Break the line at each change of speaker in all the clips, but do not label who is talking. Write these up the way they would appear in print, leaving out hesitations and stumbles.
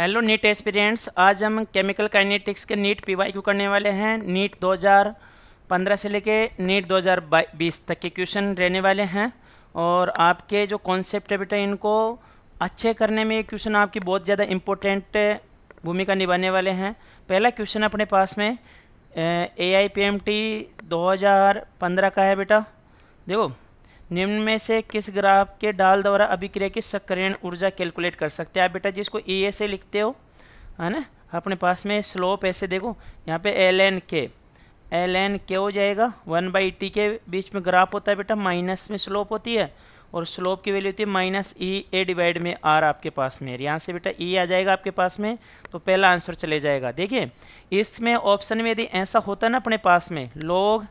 Hello NEET aspirants, आज हम chemical kinetics के नीट पीवाईक्यू करने वाले हैं। नीट 2015 से लेके नीट 2020 तक के क्वेश्चन रहने वाले हैं। और आपके जो कॉन्सेप्ट है बेटा, इनको अच्छे करने में ये क्वेश्चन आपकी बहुत ज़्यादा इम्पोर्टेंट भूमिका निभाने वाले हैं। पहला क्वेश्चन अपने पास में AIPMT 2015 का है बेटा। देखो, निम्न में से किस ग्राफ के डाल द्वारा अभिक्रिया की सक्रियण ऊर्जा कैलकुलेट कर सकते हैं आप बेटा, जिसको ए से लिखते हो, है ना। अपने पास में स्लोप ऐसे देखो, यहाँ पे एल एन के हो जाएगा 1/t के बीच में ग्राफ होता है बेटा, माइनस में स्लोप होती है और स्लोप की वैल्यू होती है -EA डिवाइड में आर आपके पास में। यहाँ से बेटा E आ जाएगा आपके पास में, तो पहला आंसर चले जाएगा। देखिए, इसमें ऑप्शन में यदि ऐसा होता है ना अपने पास में लॉग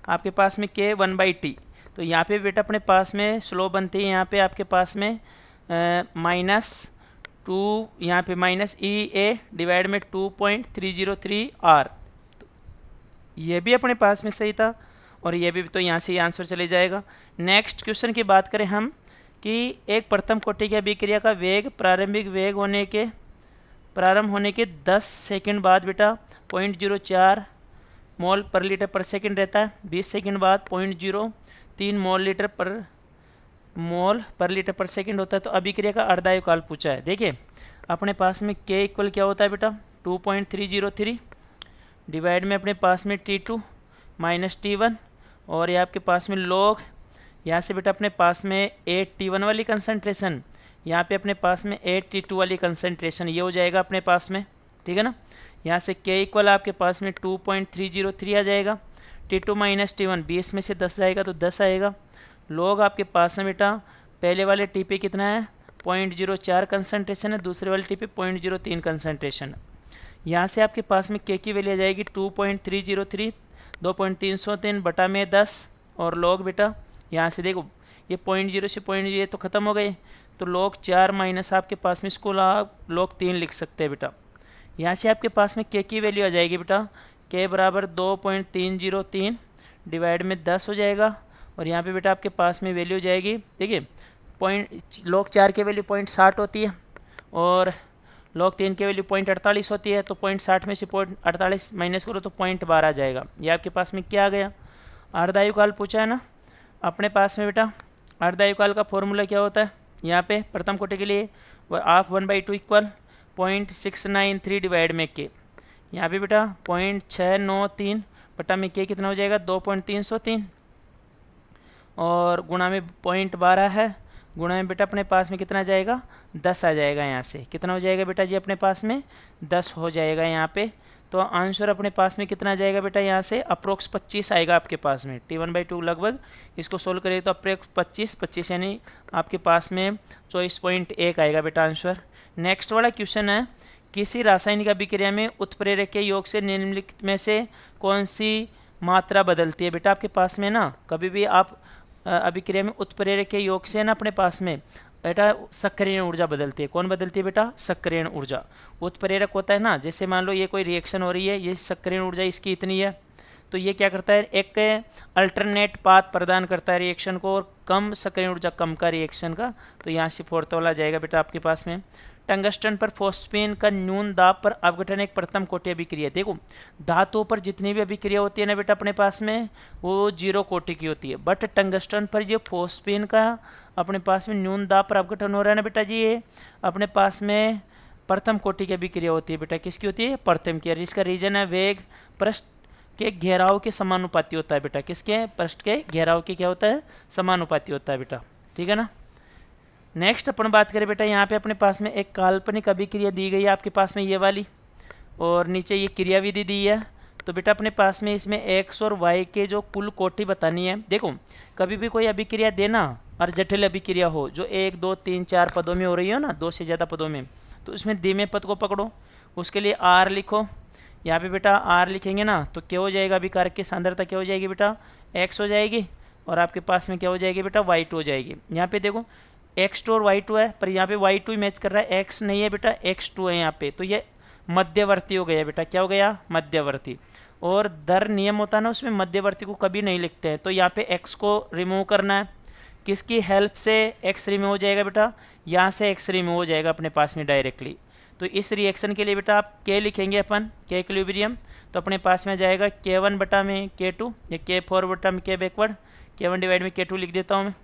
आपके पास में के 1/t, तो यहाँ पे बेटा अपने पास में स्लो बनती है, यहाँ पे आपके पास में -2, यहाँ पे -EA डिवाइड में 2.303 आर। तो ये भी अपने पास में सही था और ये भी, तो यहाँ से ये आंसर चले जाएगा। नेक्स्ट क्वेश्चन की बात करें हम कि एक प्रथम कोटि की अभिक्रिया का वेग प्रारंभिक वेग प्रारंभ होने के 10 सेकंड बाद बेटा 0.04 मोल पर लीटर पर सेकंड रहता है। 20 सेकंड बाद 0.03 मोल पर लीटर पर सेकंड होता है। तो अभिक्रिया का अर्धायुकाल पूछा है। देखिए, अपने पास में K इक्वल क्या होता है बेटा, 2.303 डिवाइड में अपने पास में T2 माइनस T1, और ये आपके पास में लॉग, यहाँ से बेटा अपने पास में 8T1 वाली कंसनट्रेशन, यहाँ पे अपने पास में 8T2 वाली कंसनट्रेशन, ये हो जाएगा अपने पास में, ठीक है ना। यहाँ से K इक्वल आपके पास में 2.303 आ जाएगा। T2 माइनस T1, 20 में से 10 जाएगा तो 10 आएगा। लॉग आपके पास में बेटा पहले वाले टी पे कितना है, 0.04 कंसनट्रेशन है, दूसरे वाले टी पे 0.03 कंसनट्रेशन है। यहाँ से आपके पास में K की वैल्यू आ जाएगी 2.303, 2.303 बटा में 10, और लॉग बेटा यहाँ से देखो ये 0.0 से 0.0 तो ख़त्म हो गए, तो लॉग 4 माइनस आपके पास में इसको लॉग 3 लिख सकते हैं बेटा। यहाँ से आपके पास में K की वैल्यू आ जाएगी बेटा, K बराबर 2.303 डिवाइड में 10 हो जाएगा, और यहाँ पे बेटा आपके पास में वैल्यू जाएगी, देखिए लॉग 4 की वैल्यू 0.60 होती है और लॉग 3 की वैल्यू 0.48 होती है। तो 0.60 में से 0.48 माइनस करो तो 0.12 आ जाएगा। ये आपके पास में क्या आ गया, अर्धायुकाल पूछा है ना अपने पास में बेटा। अर्धायुकाल का फॉर्मूला क्या होता है, यहाँ पे प्रथम कोटि के लिए हाफ 1/2 इक्वल 0.693 डिवाइड में K, यहाँ पे बेटा 0.693 बटा में K कितना हो जाएगा, 2.303, और गुणा में 0.12 है, गुणा में बेटा अपने पास में कितना जाएगा, 10 आ जाएगा। यहाँ से कितना हो जाएगा बेटा जी, अपने पास में 10 हो जाएगा यहाँ पे। तो आंसर अपने पास में कितना जाएगा बेटा, यहाँ से अप्रोक्स 25 आएगा आपके पास में, T1/2 लगभग। इसको सोल्व करें तो अप्रोक्स 25 यानी आपके पास में 24.1 आएगा बेटा आंसर। नेक्स्ट वाला क्वेश्चन है, किसी रासायनिक अभिक्रिया में उत्प्रेरक के योग से निम्नलिखित में से कौन सी मात्रा बदलती है। बेटा आपके पास में ना कभी भी आप अभिक्रिया में उत्प्रेरक के योग से ना अपने पास में बेटा सक्रियण ऊर्जा बदलती है। कौन बदलती है बेटा, सक्रियण ऊर्जा। उत्प्रेरक होता है ना, जैसे मान लो ये कोई रिएक्शन हो रही है, ये सक्रियण ऊर्जा इसकी इतनी है, तो ये क्या करता है, एक अल्टरनेट पाथ प्रदान करता है रिएक्शन को, और कम सक्रियण ऊर्जा कम का रिएक्शन का। तो यहाँ से फोर्थ वाला जाएगा बेटा आपके पास में। टंगस्टन पर फॉस्फेन का न्यून दाब पर अपघटन एक प्रथम कोटि अभिक्रिया। देखो, धातुओं पर जितनी भी अभिक्रिया होती है ना बेटा अपने पास में, वो 0 कोटि की होती है, बट टंगस्टन पर जो फॉस्फेन का अपने पास में न्यून दाब पर अपघटन हो रहा है ना बेटा जी, ये अपने पास में प्रथम कोटि की अभिक्रिया होती है बेटा। किसकी होती है, प्रथम की। इसका रीजन है वेग पृष्ठ के घेराव के समानुपाती होता है बेटा। किसके, पृष्ठ के घेराव के क्या होता है, समानुपाती होता है बेटा, ठीक है ना। नेक्स्ट अपन बात करें बेटा, यहाँ पे अपने पास में एक काल्पनिक अभिक्रिया दी गई है आपके पास में ये वाली, और नीचे ये क्रियाविधि दी है। तो बेटा अपने पास में इसमें x और y के जो कुल कोटि बतानी है। देखो, कभी भी कोई अभिक्रिया देना और जटिल अभिक्रिया हो, जो 1 2 3 4 पदों में हो रही हो ना, 2 से ज़्यादा पदों में, तो उसमें धीमे पद को पकड़ो, उसके लिए R लिखो। यहाँ पे बेटा R लिखेंगे ना तो क्या हो जाएगा, अभिकारक की सांद्रता क्या हो जाएगी बेटा, x हो जाएगी, और आपके पास में क्या हो जाएगी बेटा, y2 हो जाएगी। यहाँ पे देखो x2 और y2 है, पर यहाँ पे y2 ही मैच कर रहा है, x नहीं है बेटा, x2 है यहाँ पे। तो ये मध्यवर्ती हो गया बेटा, क्या हो गया, मध्यवर्ती। और दर नियम होता है ना, उसमें मध्यवर्ती को कभी नहीं लिखते हैं, तो यहाँ पे x को रिमूव करना है। किसकी हेल्प से एक्स रिमूव हो जाएगा बेटा, यहाँ से एक्स रिमूव हो जाएगा अपने पास में डायरेक्टली। तो इस रिएक्शन के लिए बेटा आप के लिखेंगे अपन, के इक्विलिब्रियम, तो अपने पास में जाएगा K1 बटा में K2 या K4 बटा में K बैकवर्ड, K1 डिवाइड में K2 लिख देता हूँ मैं।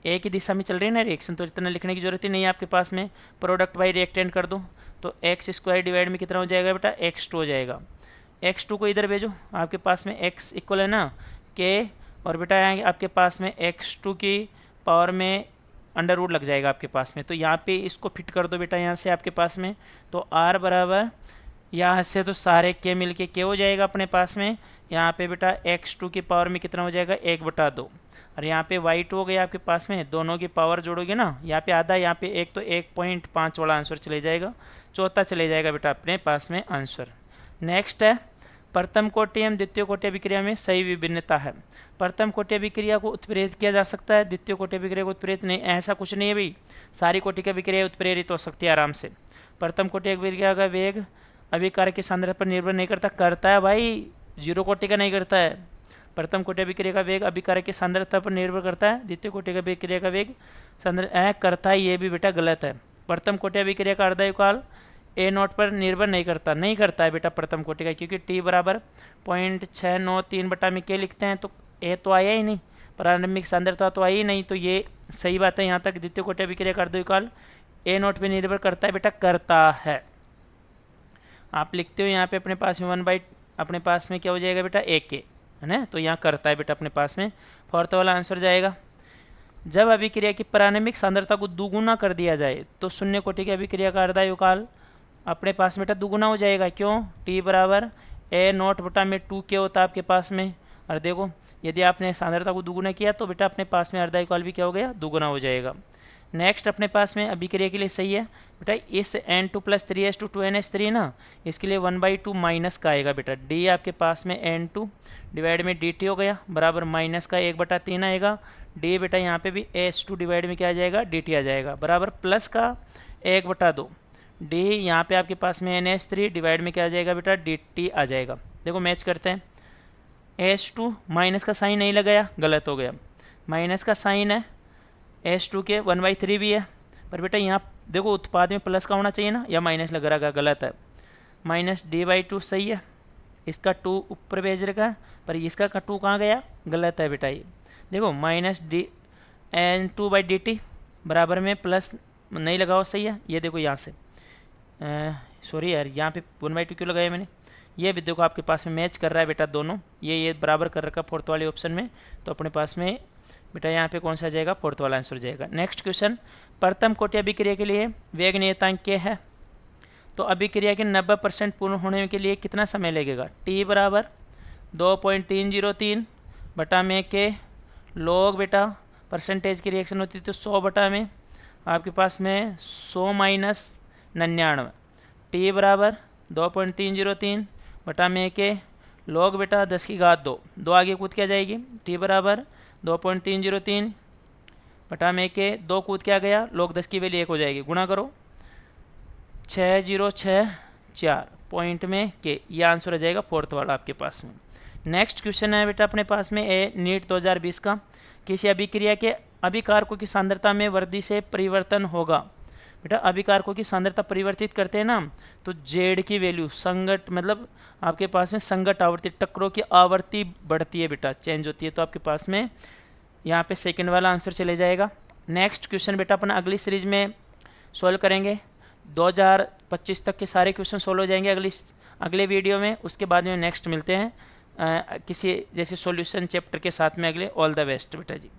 एक ही दिशा में चल रही है ना रिएक्शन, तो इतना लिखने की जरूरत ही नहीं है आपके पास में। प्रोडक्ट बाई रिएक्टेंट कर दो तो एक्स स्क्वायर डिवाइड में कितना हो जाएगा बेटा, x2 हो जाएगा। x2 को इधर भेजो, आपके पास में x इक्वल है ना k, और बेटा आपके पास में x2 की पावर में अंडर रूट लग जाएगा आपके पास में। तो यहाँ पे इसको फिट कर दो बेटा यहाँ से आपके पास में, तो r बराबर यहाँ से तो सारे k मिल के k हो जाएगा अपने पास में। यहाँ पे बेटा x2 की पावर में कितना हो जाएगा, 1/2, और यहाँ पे y2 हो गया आपके पास में। दोनों की पावर जोड़ोगे ना, यहाँ पे आधा, यहाँ पे एक, तो 1.5 वाला आंसर चले जाएगा, चौथा चले जाएगा बेटा अपने पास में आंसर। नेक्स्ट है प्रथम कोटि एवं द्वितीय कोटि अभिक्रिया में सही विभिन्नता है। प्रथम कोटि अभिक्रिया को उत्प्रेरित किया जा सकता है, द्वितीय कोटि अभिक्रिया को उत्प्रेरित नहीं, ऐसा कुछ नहीं है भाई। सारी कोटि की अभिक्रिया उत्प्रेरित हो सकती है आराम से। प्रथम कोटि अभिक्रिया का वेग अभिकारक की सांद्रता पर निर्भर नहीं करता, करता है भाई, जीरो कोटि का नहीं करता है। प्रथम कोटि अभिक्रिया का वेग अभिकारक की सांद्रता पर निर्भर करता है, द्वितीय कोटि का अभिक्रिया का वेग करता है, ये भी बेटा गलत है। प्रथम कोटि अभिक्रिया का अर्धयुकाल A0 पर निर्भर नहीं करता, नहीं करता है बेटा प्रथम कोटि का, क्योंकि T बराबर 0.693 बटा में K लिखते हैं, तो A तो आया ही नहीं, प्रारंभिक सांद्रता तो आई ही नहीं, तो ये सही बात है यहाँ तक। द्वितीय कोटि अभिक्रिया का अर्धयुकाल A0 पर निर्भर करता है बेटा, करता है। आप लिखते हो यहाँ पे अपने पास में 1/, अपने पास में क्या हो जाएगा बेटा, AK है ना, तो यहाँ करता है बेटा अपने पास में। फोर्थ वाला आंसर जाएगा, जब अभिक्रिया की प्रारंभिक सांद्रता को दुगुना कर दिया जाए तो शून्य कोटि की अभिक्रिया का अर्धयुकाल अपने पास बेटा दुगुना हो जाएगा। क्यों, T बराबर A0 बटा में 2K होता है आपके पास में। और देखो यदि आपने सांद्रता को दुगुना किया तो बेटा अपने पास में अर्धयुकाल भी क्या हो गया, दुगुना हो जाएगा। नेक्स्ट अपने पास में अभिक्रिया के लिए सही है बेटा, इस N2 + 3s2 2ns3 ना, इसके लिए 1/2 माइनस का आएगा बेटा। D आपके पास में N2 डिवाइड में dt हो गया, बराबर माइनस का 1/3 आएगा। D बेटा यहाँ पे भी S2 डिवाइड में क्या आ जाएगा, dt आ जाएगा, बराबर प्लस का 1/2। D यहाँ पे आपके पास में NS3 डिवाइड में क्या आ जाएगा बेटा, dt आ जाएगा। देखो मैच करते हैं, S2 माइनस का साइन नहीं लगाया, गलत हो गया, माइनस का साइन है, S2 के 1/3 भी है, पर बेटा यहाँ देखो उत्पाद में प्लस का होना चाहिए ना, या माइनस लग रहा है, गलत है। माइनस D/2 सही है, इसका 2 ऊपर भेज रखा है, पर इसका 2 कहाँ गया, गलत है बेटा। ये देखो माइनस N2/dt बराबर में प्लस नहीं लगाओ, सही है। ये देखो यहाँ से सॉरी यार, यहाँ पे 1/2 क्यों लगाया मैंने, ये भी देखो आपके पास में मैच कर रहा है बेटा दोनों, ये बराबर कर रखा फोर्थ वाले ऑप्शन में, तो अपने पास में बेटा यहाँ पे कौन सा जाएगा, फोर्थ वाला आंसर जाएगा। नेक्स्ट क्वेश्चन, प्रथम कोटि अभिक्रिया के लिए वेग नियतांक क्या है, तो अभिक्रिया के 90% पूर्ण होने के लिए कितना समय लगेगा। T बराबर 2.303 बटा में के लोग बेटा परसेंटेज की रिएक्शन होती है तो 100 बटा में आपके पास में 100 माइनस 99। T बराबर 2.303 बटा में के लोग बेटा 10⁻², 2 आगे कूद के आ जाएगी। T बराबर 2.303 बटा में के 2 कूद के आ गया, लोग 10 की वैल्यू 1 हो जाएगी, गुणा करो 6064 पॉइंट में के, ये आंसर आ जाएगा फोर्थ वाला आपके पास में। नेक्स्ट क्वेश्चन है बेटा अपने पास में नीट 2020 का, किसी अभिक्रिया के अभिकारकों की सांद्रता में वृद्धि से परिवर्तन होगा। बेटा अभिकारकों की सांद्रता परिवर्तित करते हैं ना, तो जेड की वैल्यू संगत, मतलब आपके पास में संगत आवृत्ति, टक्करों की आवृत्ति बढ़ती है बेटा, चेंज होती है, तो आपके पास में यहाँ पे सेकंड वाला आंसर चले जाएगा। नेक्स्ट क्वेश्चन बेटा अपन अगली सीरीज में सॉल्व करेंगे, 2025 तक के सारे क्वेश्चन सॉल्व हो जाएंगे अगले वीडियो में। उसके बाद में नेक्स्ट मिलते हैं किसी जैसे सॉल्यूशन चैप्टर के साथ में अगले। ऑल द बेस्ट बेटा जी।